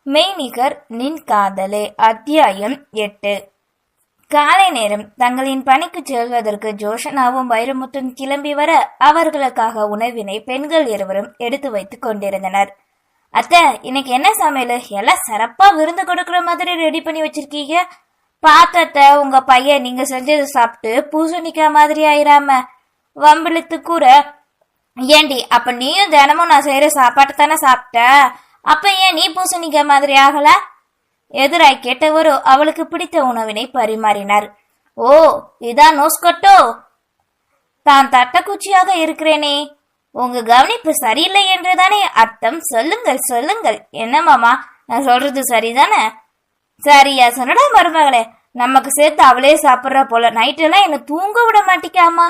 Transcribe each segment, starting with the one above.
மெய்நிகர் நின் காதலே. அத்தியாயம் 8. காலை நேரம். தங்களின் பணிக்கு செல்வதற்கு ஜோஷனாவும் வைரமுத்தும் கிளம்பி வர அவர்களுக்காக உணவினை பெண்கள் இருவரும் எடுத்து வைத்துக் கொண்டிருந்தனர். அத்தை, இன்னைக்கு என்ன சமையல்? எல்லாம் சிறப்பா விருந்து கொடுக்குற மாதிரி ரெடி பண்ணி வச்சிருக்கீங்க. பார்த்தத்த உங்க பையன் நீங்க செஞ்சது சாப்பிட்டு பூசணிக்காய் மாதிரி ஆயிராம வம்பிழுத்து கூற. ஏண்டி, அப்ப நீயும் தினமும் நான் செய்யற சாப்பாட்டு தானே சாப்பிட்ட, அப்ப ஏன் நீ பூசணிக்காய் மாதிரி ஆகல? எதிராய் கேட்டவரோ அவளுக்கு பிடித்த உணவினை பரிமாறினார். ஓ, இதான் நோஸ்கொட்டோ? தான் தட்டக்குச்சியாக இருக்கிறேனே, உங்க கவனிப்பு சரியில்லை என்றுதானே அர்த்தம்? சொல்லுங்கள் சொல்லுங்கள். என்ன மாமா, நான் சொல்றது சரிதானே? சரியா சொன்னடா மருமகளே, நமக்கு சேர்த்து அவளே சாப்பிட்ற போல. நைட்டெல்லாம் என்ன தூங்க விட மாட்டிக்காமா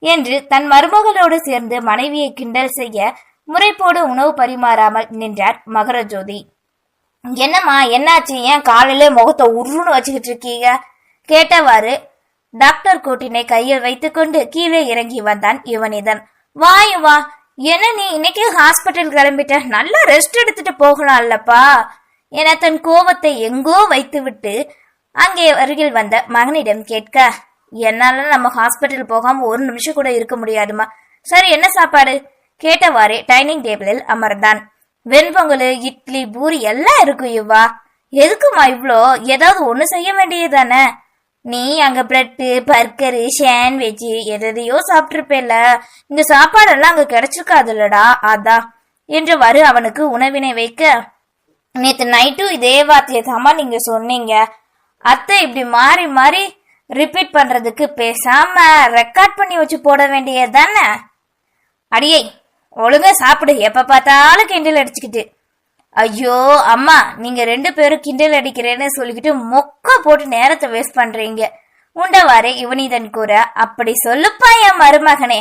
என்று தன் மருமகளோடு சேர்ந்து மனைவியை கிண்டல் செய்ய முறைப்போடு உணவு பரிமாறாமல் நின்றார் மகரஜோதி. என்னம்மா, என்னாச்சு? ஏன் காலையில முகத்தை உருன்னு வச்சுக்கிட்டு இருக்கீங்க? கேட்டவாறு டாக்டர் கோட்டினை கையில் வைத்துக்கொண்டு கீழே இறங்கி வந்தான் யுவனிதன். வாயு வா, என்ன நீ இன்னைக்கு ஹாஸ்பிட்டல் கிளம்பிட்ட? நல்லா ரெஸ்ட் எடுத்துட்டு போகலாம்லப்பா என தன் கோபத்தை எங்கோ வைத்து விட்டு அங்கே அருகில் வந்த மகனிடம் கேட்க, என்னால நம்ம ஹாஸ்பிட்டல் போகாம ஒரு நிமிஷம் கூட இருக்க முடியாதுமா. சரி, என்ன சாப்பாடு? கேட்டவாறே டைனிங் டேபிளில் அமர்ந்தான். வெண்பொங்கல், இட்லி, பூரி எல்லாம் இருக்கு யுவா. எதுக்குமா இவ்வளோ? ஏதாவது ஒண்ணு செய்ய வேண்டியதானே? நீ அங்க பிரெட்டு, பர்கரு, சாண்ட்விச் எதையோ சாப்பிட்டுருப்பேல. இந்த சாப்பாடெல்லாம் அங்க கிடைச்சிருக்காதுல்லடா, அதான் என்றவாறு அவனுக்கு உணவினை வைக்க, நேத்து நைட்டும் இதே வார்த்தையதாமா நீங்க சொன்னீங்க. அத்தை இப்படி மாறி மாறி ரிப்பீட் பண்றதுக்கு பேசாம ரெக்கார்ட் பண்ணி வச்சு போட வேண்டியதானே? அடியே, ஒழுங்கா சாப்பிடு, எப்ப பார்த்தாலும் கிண்டல் அடிச்சுக்கிட்டு. ஐயோ அம்மா, நீங்க 2 பேரும் கிண்டல் அடிக்கிறேன்னு சொல்லிக்கிட்டு மொக்க போட்டு நேரத்தை வேஸ்ட் பண்றீங்க. உண்டவாறே யுவனிதன் கூற. அப்படி சொல்லுப்பா என் மருமகனே,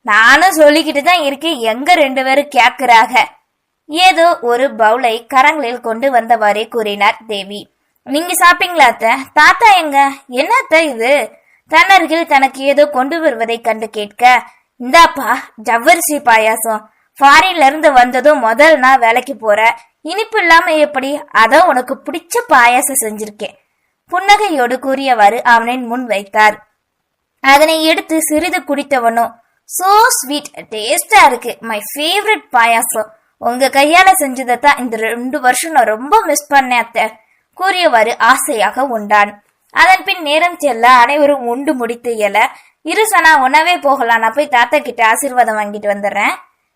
நானும் சொல்லிக்கிட்டு தான் இருக்கேன், எங்க 2 பேரும் கேக்குறாக. ஏதோ ஒரு பவுலை கரங்களில் கொண்டு வந்தவாறே கூறினார் தேவி. நீங்க சாப்பிட்டீங்களா அத்தை? தாத்தா எங்க? என்ன அத்தை இது? தன்னருகில் தனக்கு ஏதோ கொண்டு வருவதை கண்டு கேட்க, இந்தாப்பா ஜவ்வரிசி பாயாசம், ஃபாரின்ல இருந்து வந்ததும் முதல் நான் வேலைக்கு போற, இனிப்பு இல்லாம எப்படி? அத உனக்கு பிடிச்ச பாயாசம் செஞ்சிருக்கேன் புன்னகையோடு கூறியவாறு அவனின் முன் வைத்தார். அதனை எடுத்து சிறிது குடித்தவனும், சோ ஸ்வீட், டேஸ்டா இருக்கு, மை ஃபேவரட் பாயாசம், உங்க கையால செஞ்சதான் இந்த 2 வருஷம் நான் ரொம்ப மிஸ் பண்ணேன் அத்தை கூறியவாறு ஆசையாக உண்டான். அதன் பின் நேரம் செல்ல அனைவரும் உண்டு முடித்து எல, இரு சனா உணவே போகலாம், நான் போய் தாத்தா கிட்ட ஆசீர்வாதம் வாங்கிட்டு வந்துடுறேன்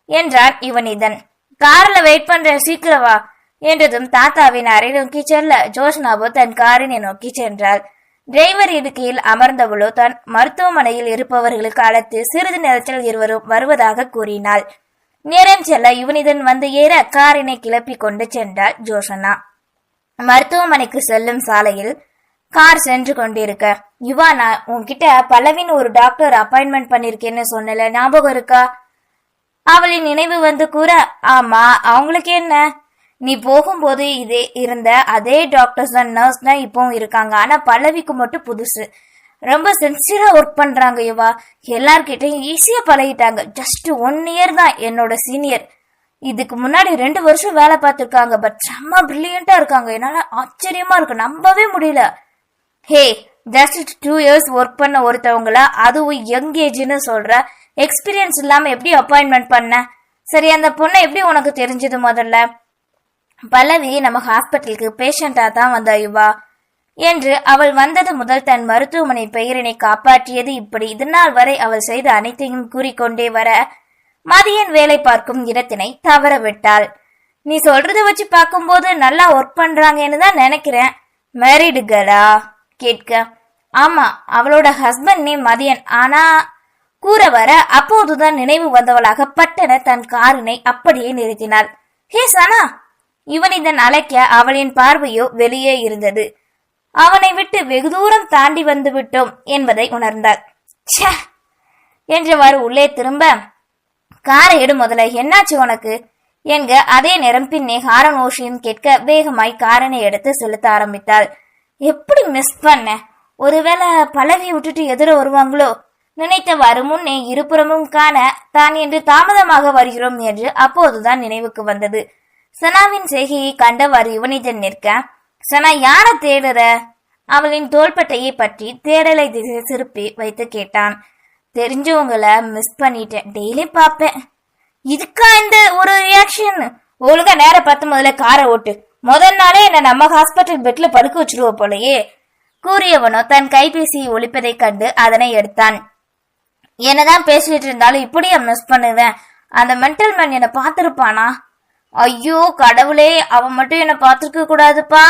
என்றான் யுவனிதன். கார்ல வெயிட் பண்ற, சீக்கிரம் வா என்றதும் தாத்தாவின் அறை நோக்கி செல்ல ஜோஷ்னாவோ தன் காரினை நோக்கி சென்றாள். டிரைவர் இருக்கையில் அமர்ந்தவளோ தன் மருத்துவமனையில் இருப்பவர்களுக்கு அழைத்து சிறிது நேரத்தில் இருவரும் வருவதாக கூறினாள். நேரம் செல்ல யுவனிதன் வந்து ஏற காரினை கிளப்பி கொண்டு சென்றாள் ஜோஷனா. மருத்துவமனைக்கு செல்லும் சாலையில் கார் சென்று கொண்டிருக்க, யுவா, நான் உன்கிட்ட பல்லவின் ஒரு டாக்டர் அப்பாயின்மெண்ட் பண்ணிருக்கேன்னு சொன்னல, ஞாபகம் இருக்கா? அவளின் நினைவு வந்து கூற, ஆமா, அவங்களுக்கு என்ன? நீ போகும்போது இதே இருந்த அதே டாக்டர்ஸ் தான், நர்ஸ் தான் இப்பவும் இருக்காங்க. ஆனா பல்லவிக்கு மட்டும் புதுசு, ரொம்ப சின்சியரா ஒர்க் பண்றாங்க யுவா. எல்லார்கிட்டையும் ஈஸியா பழகிட்டாங்க. ஜஸ்ட் 1 இயர் தான் என்னோட சீனியர். இதுக்கு முன்னாடி 2 வருஷம் வேலை பார்த்திருக்காங்க. பட் செம்ம பிரில்லியண்டா இருக்காங்க. என்னால ஆச்சரியமா இருக்கு, நம்பவே முடியல. ஹே, ஜஸ்ட் 2 இயர்ஸ் ஒர்க் பண்ண ஒருத்தவங்கள, அதுவும் யங் ஏஜ்னு சொல்ற, எக்ஸ்பீரியன்ஸ் இல்லாம எப்படி அப்பாயின்மெண்ட் பண்ண? சரி, அந்த பொண்ணை எப்படி உனக்கு தெரிஞ்சது? முதல்ல பல்லவி நம்ம ஹாஸ்பிட்டலுக்கு பேஷண்டா தான் வந்தா யுவா என்று அவள் வந்தது முதல் தன் மருத்துவமனை பெயரினை காப்பாற்றியது இப்படி இதனால் வரை அவள் செய்த அனைத்தையும் கூறிக்கொண்டே வர மதியன் வேலை பார்க்கும் இடத்தினை தவற விட்டாள். நீ சொல்றத வச்சு பார்க்கும்போது நல்லா ஒர்க் பண்றாங்கன்னு தான் நினைக்கிறேன். மேரிடு கேர்ளா கேட்க, ஆமா, அவளோட ஹஸ்பண்ட் நேம் மதியன். ஆனா கூற வர அப்போதுதான் நினைவு வந்தவளாக பட்டன தன் காரினை அப்படியே நிறுத்தினாள். ஹே சனா, இவனிதன் அழைக்க அவளின் பார்வையோ வெளியே இருந்தது. அவனை விட்டு வெகு தூரம் தாண்டி வந்து விட்டோம் என்பதை உணர்ந்தாள். ச்சே என்றவாறு உள்ளே திரும்ப, காரை எடு முதல்ல, என்னாச்சு உனக்கு என்க அதே நேரம் பின்னே ஹாரன் ஓஷியும் கேட்க வேகமாய் காரனை எடுத்து செலுத்த ஆரம்பித்தாள். எப்படி மிஸ் பண்ண? ஒருவேளை பல்லவியை விட்டுட்டு எதிர வருவாங்களோ நினைத்தவாறு முன்னே இருபுறமும் காண தான் என்று தாமதமாக வருகிறோம் என்று அப்போதுதான் நினைவுக்கு வந்தது. சனாவின் செய்கையை கண்டவாறு யுவனிதன் நிற்க, சனா யார தேடுற? அவளின் தோள்பட்டையை பற்றி தேடலை திசை திருப்பி வைத்து கேட்டான். தெரிஞ்சவங்கள மிஸ் பண்ணிட்டேன், டெய்லி பாப்பேன். இதுக்கா இந்த ஒரு ரியாக்ஷன்? ஒழுங்கா நேரம் 10 முதல்ல காரை ஓட்டு. முதல் நாளே என்ன நம்ம ஹாஸ்பிட்டல் பெட்ல படுக்க வச்சிருவ போலயே கூறியவனோ தன் கைபேசியை ஒலிப்பதை கண்டு அதனை எடுத்தான். என்னதான் பேசிட்டு இருந்தாலும் இப்படியா மிஸ் பண்ணுவேன்? அந்த மென்டல் மேன் என்ன பார்த்திருப்பானா? ஐயோ கடவுளே, அவன் மட்டும் என்ன பார்த்திருக்க கூடாதுப்பா.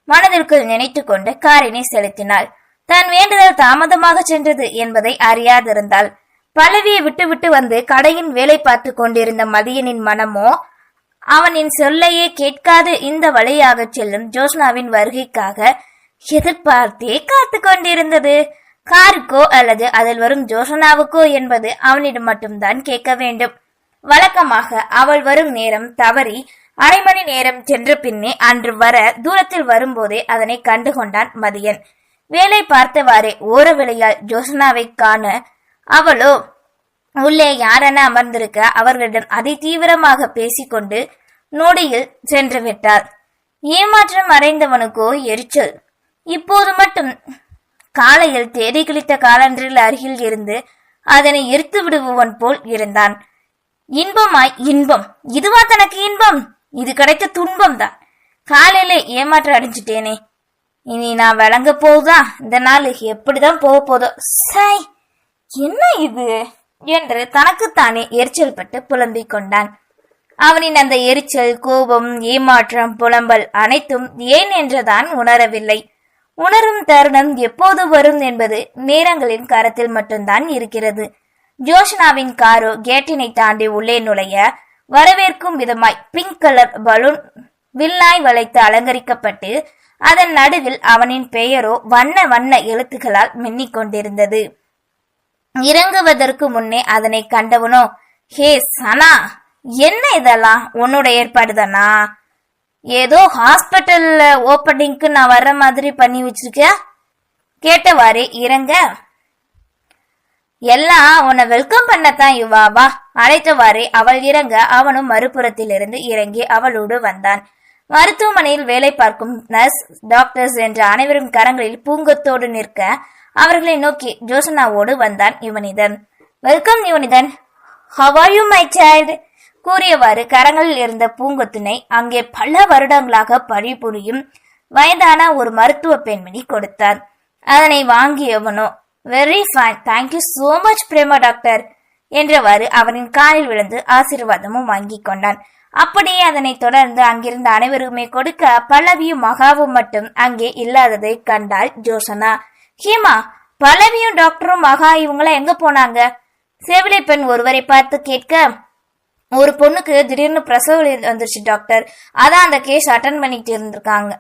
மனதிற்குள் நினைத்து கொண்டு காரினை செலுத்தினாள். தன் வேண்டுதல் தாமதமாக சென்றது என்பதை அறியாதிருந்தாள். பல்லவியை விட்டு விட்டு வந்து கடையின் வேலை பார்த்து கொண்டிருந்த மதியனின் மனமோ அவனின் சொல்லையே கேட்காது இந்த வழியாக செல்லும் ஜோஷ்னாவின் வருகைக்காக எதிர்பார்த்தே காத்து கொண்டிருந்தது. காருக்கோ அல்லது அதில் வரும் ஜோஷனாவுக்கோ என்பது அவனிடம் மட்டும்தான் கேட்க வேண்டும். வழக்கமாக அவள் வரும் நேரம் தவறி அரை மணி நேரம் சென்ற பின்னே அன்று வர தூரத்தில் வரும்போதே அதனை கண்டுகொண்டான் மதியன். வேலை பார்த்தவாறே ஓர விலையால் ஜோஷனாவை காண அவளோ உள்ளே யாரென அமர்ந்திருக்க அவர்களிடம் அதி தீவிரமாக பேசிக்கொண்டு நொடியில் சென்று விட்டார். ஏமாற்றம் அடைந்தவனுக்கோ எரிச்சல். இப்போது மட்டும் காலையில் தேடி கிழித்த காலன்றில் அருகில் இருந்து அதனை எரித்து விடுபவன் போல் இருந்தான். இன்பமாய் இன்பம், இதுவா தனக்கு இன்பம்? இது கிடைத்த துன்பம் தான். காலையில ஏமாற்றம் அடைஞ்சிட்டேனே, இனி நான் விளங்க போகுதா? இந்த நாள் எப்படிதான் போக போதோ. சாய், என்ன இது என்று தனக்குத்தானே எரிச்சல் பட்டு புலம்பிக் கொண்டான். அவனின் அந்த எரிச்சல், கோபம், ஏமாற்றம், புலம்பல் அனைத்தும் ஏன் என்றுதான் உணரவில்லை. உணரும் தருணம் எப்போது வரும் என்பது நேரங்களின் கரத்தில் மட்டும்தான் இருக்கிறது. ஜோஷ்னாவின் காரோ கேட்டினை தாண்டி உள்ளே நுழைய வரவேற்கும் விதமாய் பிங்க் கலர் பலூன் வில்லாய் வளைத்து அலங்கரிக்கப்பட்டு அதன் நடுவில் அவனின் பெயரோ வண்ண வண்ண எழுத்துக்களால் மின்னிக் கொண்டிருந்தது. இறங்குவதற்கு முன்னே அதனை கண்டவனோ, ஹே சனா, என்ன இதெல்லாம் உன்னோட ஏற்பாடுதானா? ஏதோ ஹாஸ்பிட்டல்ல ஓப்பனிங்க்கு நான் வர்ற மாதிரி பண்ணி வச்சிருக்க கேட்டவாறே இறங்க, எல்லாம் உன்னை வெல்கம் பண்ணத்தான் யுவாவா அழைத்தவாறே அவள் இறங்க அவனும் மறுபுறத்திலிருந்து இறங்கி அவளோடு வந்தான். மருத்துவமனையில் வேலை பார்க்கும் நர்ஸ், டாக்டர்ஸ் என்ற அனைவரும் கரங்களில் பூங்கத்தோடு நிற்க அவர்களை நோக்கி ஜோசனாவோடு வந்தான் Yuvanithan. Welcome Yuvanithan, how are you my child கூறியவாறு கரங்களில் இருந்த பூங்கொத்தினை அங்கே பல வருடங்களாக பணிபுரியும் வயதான ஒரு மருத்துவ பெண்மணி கொடுத்தார். அதனை வாங்கியவனோ, very fine, thank you so much Prema doctor என்றவாறு அவனின் காலில் விழுந்து ஆசீர்வாதமும் வாங்கி கொண்டான். அப்படியே அதனை தொடர்ந்து அங்கிருந்த அனைவருமே கொடுக்க பல்லவியும் மகாவும் மட்டும் அங்கே இல்லாததை கண்டாள் ஜோசனா. ஹேமா, பல்லவியும் டாக்டரும் மகா இவங்கள எங்க போனாங்க? செவிலை பெண் ஒருவரை பார்த்து கேட்க, ஒரு பொண்ணுக்கு திடீர்னு பிரசவ வந்துருச்சு டாக்டர், அதான் அந்த கேஸ் அட்டன் பண்ணிட்டு இருந்திருக்காங்க.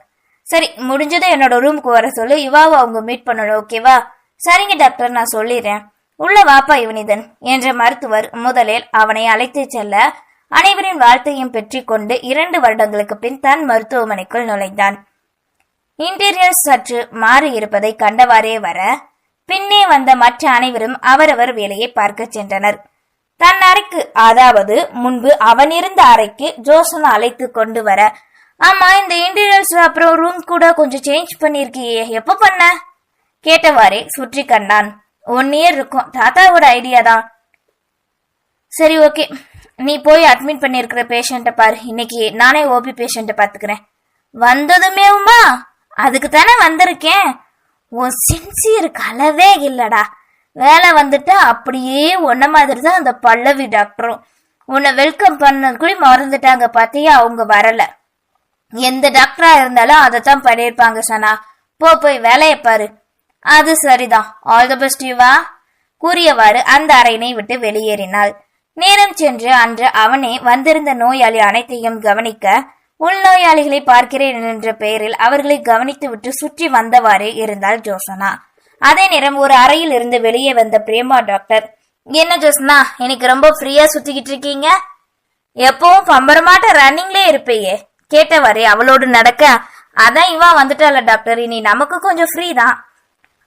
சரி, முடிஞ்சதும் என்னோட ரூமுக்கு வர சொல்லு, இவாவை அவங்க மீட் பண்ணணும், ஓகேவா? சரிங்க டாக்டர், நான் சொல்லிடுறேன். உள்ள வாப்பா யுவனிதன் என்ற மருத்துவர் முதலில் அவனை அழைத்து செல்ல அனைவரின் வாழ்த்தையும் பெற்றி கொண்டு 2 வருடங்களுக்கு பின் தன் மருத்துவமனைக்குள் நுழைந்தான். இன்டீரியர் சற்று மாறி இருப்பதை கண்டவாறே வர பின்னே வந்த மற்ற அனைவரும் அவரவர் வேலையை பார்க்க சென்றனர். தன் அறைக்கு, அதாவது முன்பு அவன் இருந்த அறைக்கு ஜோசனா அழைத்து கொண்டு வர, ஆமா இந்த இன்டீரியர்ஸ் அப்புறம் ரூம் கூட கொஞ்சம் சேஞ்ச் பண்ணிருக்கியே, எப்ப பண்ண கேட்டவாறே சுற்றி கண்டான். 1 இயர் இருக்கும், தாத்தாவோட ஐடியா தான். சரி ஓகே, நீ போய் அட்மிட் பண்ணிருக்கிற பேஷண்ட்டை பாரு, இன்னைக்கு நானே ஓபி பேஷண்ட்டை பாத்துக்கிறேன். வந்ததுமே உமா, அதுக்கு தானே வந்திருக்கேன். உன் சின்சியர் கலவே இல்லடா. வேலை வந்துட்டா அப்படியே ஒன்ன மாதிரி தான் அந்த பல்லவி டாக்டரும். உன்னை வெல்கம் பண்ணது கூட மறந்துட்டாங்க பாத்தியா, அவங்க வரல. எந்த டாக்டரா இருந்தாலும் அதைத்தான் பண்ணிருப்பாங்க சனா. போய் வேலையை பாரு. அது சரிதான், ஆல் தி பெஸ்ட் யுவா கூறியவாறு அந்த அறையினை விட்டு வெளியேறினாள். நேரம் சென்று அன்று அவனே வந்திருந்த நோயாளி அனைத்தையும் கவனிக்க, உள்நோயாளிகளை பார்க்கிறேன் என்ற பெயரில் அவர்களை கவனித்து விட்டு சுற்றி வந்தவாறே இருந்தாள் ஜோசனா. அதே நேரம் ஒரு அறையில் இருந்து வெளியே வந்த பிரேமா டாக்டர், என்ன ஜோசனா இன்னைக்கு ரொம்ப ஃப்ரீயா சுத்திக்கிட்டு இருக்கீங்க? எப்பவும் பம்பரமாட்ட ரன்னிங்லே இருப்பையே கேட்டவாறே அவளோடு நடக்க, அதான் இவா வந்துட்டால டாக்டர், இனி நமக்கு கொஞ்சம் ஃப்ரீ தான்.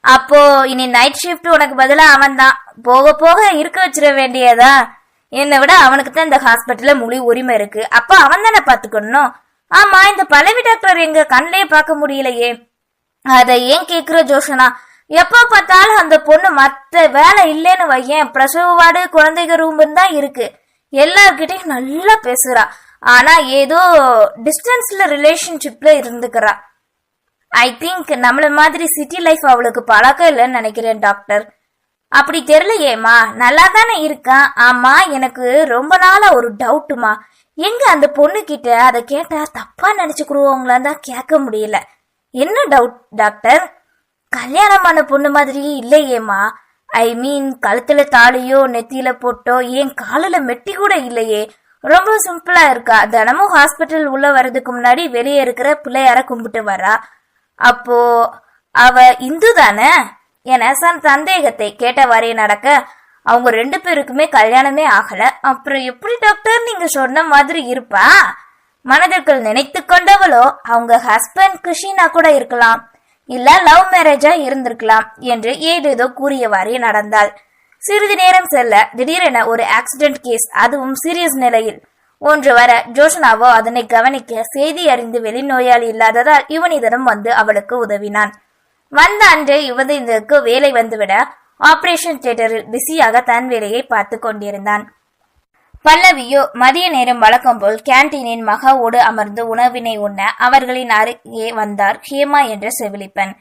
அப்போ இனி நைட் ஷிஃப்ட் உனக்கு பதிலா அவன் தான். போக போக இருக்க வச்சிட வேண்டியதா என்னை விட அவனுக்கு தான் இந்த ஹாஸ்பிட்டல்ல முழு உரிமை இருக்கு. அப்ப அவன் தானே பாத்துக்கணும். ஆமா, இந்த பல்லவி டாக்டர் எங்க கண்ணிலே பார்க்க முடியலையே. அதை ஏன் கேக்குற ஜோஷனா? எப்ப பார்த்தாலும் அந்த பொண்ணு மத்த வேலை இல்லைன்னு வையன், பிரசவ வார்டு குழந்தைங்க ரூம் தான் இருக்கு. எல்லார்கிட்டையும் நல்லா பேசுறா. ஆனா ஏதோ டிஸ்டன்ஸ்ல ரிலேஷன்ஷிப்ல இருந்துக்கிறா. ஐ திங்க் நம்மள மாதிரி சிட்டி லைஃப் அவளுக்கு பழக்கம் இல்லைன்னு நினைக்கிறேன் டாக்டர். அப்படி தெரியலையேம்மா, நல்லா தானே இருக்கான். ஆமா, எனக்கு ரொம்ப நாளா ஒரு டவுட்டுமா. எங்க அந்த பொண்ணு கிட்ட அதை கேட்டா தப்பா நினைச்சுக்குருவோங்களான் தான் கேட்க முடியல. என்ன டவுட் டாக்டர்? கல்யாணமான பொண்ணு மாதிரி இல்லையேம்மா. ஐ மீன், கழுத்துல தாலியோ நெத்தியில போட்டோ ஏன் காலில மெட்டி கூட இல்லையே. ரொம்ப சிம்பிளா இருக்கா. தினமும் ஹாஸ்பிட்டல் உள்ள வர்றதுக்கு முன்னாடி வெளியே இருக்கிற பிள்ளையார கும்பிட்டு வரா. அப்போ அவ இந்து தானே என சந்தேகத்தை கேட்டவாறே நடக்க, அவங்க 2 பேருக்குமே கல்யாணமே ஆகல. அப்புறம் எப்படி டாக்டர் நீங்க சொன்ன மாதிரி இருப்பா? மனதிற்குள் நினைத்து கொண்டவளோ அவங்க ஹஸ்பண்ட் கிருஷ்ணா கூட இருக்கலாம், இல்ல லவ் மேரேஜா இருந்திருக்கலாம் என்று ஏதேதோ கூறியவாறே நடந்தாள். சிறிது நேரம் செல்ல திடீரென ஒரு ஆக்சிடென்ட் கேஸ், அதுவும் சீரியஸ் நிலையில் ஒன்று வர ஜோஷனாவோ அதனை கவனிக்க செய்தி அறிந்து வெளிநோயாளி இல்லாததால் யுவனிதனும் வந்து அவளுக்கு உதவினான். வந்த அன்று யுவனிதனுக்கு வேலை வந்துவிட ஆபரேஷன் தியேட்டரில் பிஸியாக தன் வேலையை பார்த்து கொண்டிருந்தான். பல்லவியோ மதிய நேரம் வழக்கம் போல் கேன்டீனின் மகாவோடு அமர்ந்து உணவினை உண்ண அவர்களின் அருகே வந்தார் ஹேமா என்ற செவிலிப்பன்.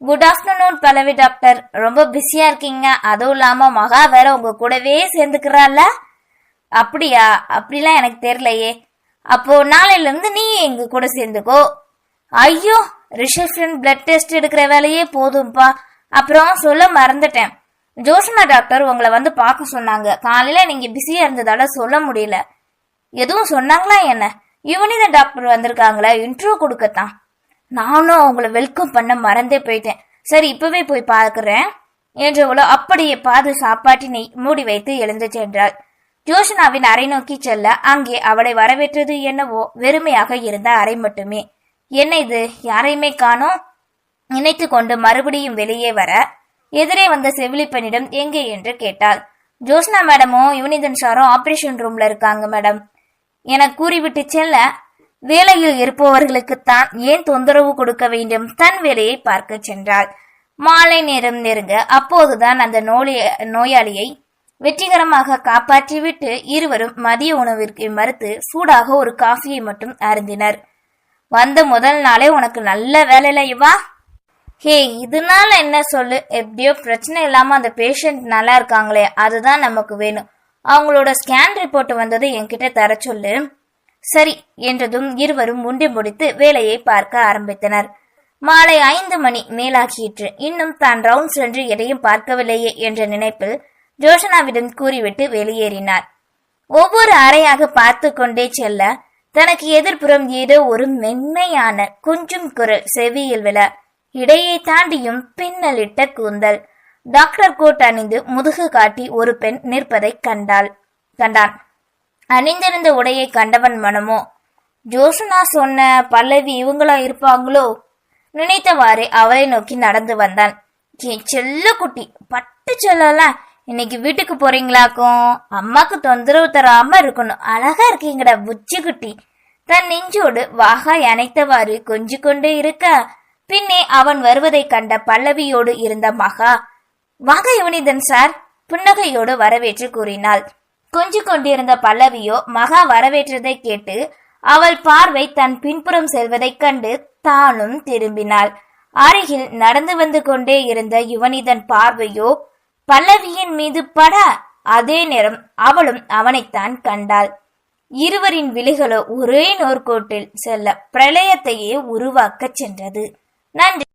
குட் ஆஃப்டர்நூன் பல்லவி டாக்டர், ரொம்ப பிஸியா இருக்கீங்க. அதுவும் இல்லாம மகா வேற உங்க கூடவே சேர்ந்துக்கிறாள்ல? அப்படியா? அப்படிலாம் எனக்கு தெரியலையே. அப்போ நாளையில இருந்து நீ எங்க கூட சேர்ந்துக்கோ. ஐயோ, ரிசப்ஷன் பிளட் டெஸ்ட் எடுக்கிற வேலையே போதும்பா. அப்புறம் சொல்ல மறந்துட்டேன், ஜோஷனா டாக்டர் உங்களை வந்து பார்க்க சொன்னாங்க. காலையில நீங்க பிஸியா இருந்ததால சொல்ல முடியல. எதுவும் சொன்னாங்களா என்ன? யுவனித டாக்டர் வந்திருக்காங்களா, இன்ட்ரோ கொடுக்கத்தான். நானும் அவங்கள வெல்கம் பண்ண மறந்தே போயிட்டேன். சரி, இப்பவே போய் பார்க்கிறேன் என்றவளோ அப்படியே பாது சாப்பாட்டினை மூடி வைத்து எழுந்து சென்றாள். ஜோஷனாவின் அறை நோக்கி செல்ல அங்கே அவளை வரவேற்றது என்னவோ வெறுமையாக இருந்த அறை மட்டுமே. என்ன இது, யாரையுமே காணோம் நினைத்து கொண்டு மறுபடியும் வெளியே வர எதிரே வந்த செவிலிப்பனிடம் எங்கே என்று கேட்டாள். ஜோஷ்னா மேடமும் யுவனிதன் சாரும் ஆபரேஷன் ரூம்ல இருக்காங்க மேடம் என கூறிவிட்டு செல்ல, வேலையில் இருப்பவர்களுக்குத்தான் ஏன் தொந்தரவு கொடுக்க வேண்டும், தன் வேலையை பார்க்க சென்றாள். மாலை நேரம் நெருங்க அப்போதுதான் அந்த நோயாளியை வெற்றிகரமாக காப்பாற்றிவிட்டு இருவரும் மதிய உணவிற்கு மறுத்து சூடாக ஒரு காஃபியை மட்டும் அருந்தினர். வந்த முதல் நாளே உனக்கு நல்ல வேலையில இவா. ஹே, இதனால என்ன சொல்லு, எப்படியோ பிரச்சனை இல்லாம அந்த பேஷண்ட் நல்லா இருக்காங்களே, அதுதான் நமக்கு வேணும். அவங்களோட ஸ்கேன் ரிப்போர்ட் வந்தது என்கிட்ட தர சொல்லு. சரி என்றதும் இருவரும் முண்டி முடித்து வேலையை பார்க்க ஆரம்பித்தனர். மாலை 5 மணி மேலாகிற்று. இன்னும் தான் ரவுண்ட் சென்று எதையும் பார்க்கவில்லையே என்ற நினைப்பில் ஜோஷனாவிடம் கூறிவிட்டு வெளியேறினார். ஒவ்வொரு அறையாக பார்த்து கொண்டே செல்ல தனக்கு எதிர்ப்புறம் ஏதோ ஒரு மென்மையான கொஞ்சம் குரல் செவியில் விழ, இடையை தாண்டியும் பின்னலிட்ட கூந்தல், டாக்டர் கோட் அணிந்து முதுகு காட்டி ஒரு பெண் நிற்பதை கண்டான். அணிந்திருந்த உடையை கண்டவன் மனமோ, ஜோஷனா சொன்ன பல்லவி இவங்களா இருப்பாங்களோ நினைத்தவாறே அவளை நோக்கி நடந்து வந்தான். என் செல்ல குட்டி, பட்டு செல்லலாம், இன்னைக்கு வீட்டுக்கு போறீங்களாக்கும், அம்மாக்கு தொந்தரவு தராம இருக்கணும், அழகா இருக்கீங்கடா புச்சி குட்டி. தன் நெஞ்சோடு வாகாய் அணைத்தவாறு கொஞ்சி கொண்டே இருக்க, பின்னே அவன் வருவதை கண்ட பல்லவியோடு இருந்த மகா, வாங்க யுவனிதன் சார் புன்னகையோடு வரவேற்று கூறினாள். கொஞ்சி கொண்டிருந்த பல்லவியோ மகா வரவேற்றதை கேட்டு அவள் பார்வை தன் பின்புறம் செல்வதைக் கண்டு தானும் திரும்பினாள். அருகில் நடந்து வந்து கொண்டே இருந்த யுவனிதன் பார்வையோ பல்லவியின் மீது பட, அதே நேரம் அவளும் அவனைத்தான் கண்டாள். இருவரின் விழிகளோ ஒரே நோர்கோட்டில் செல்ல பிரளயத்தையே உருவாக்க சென்றது. நன்றி.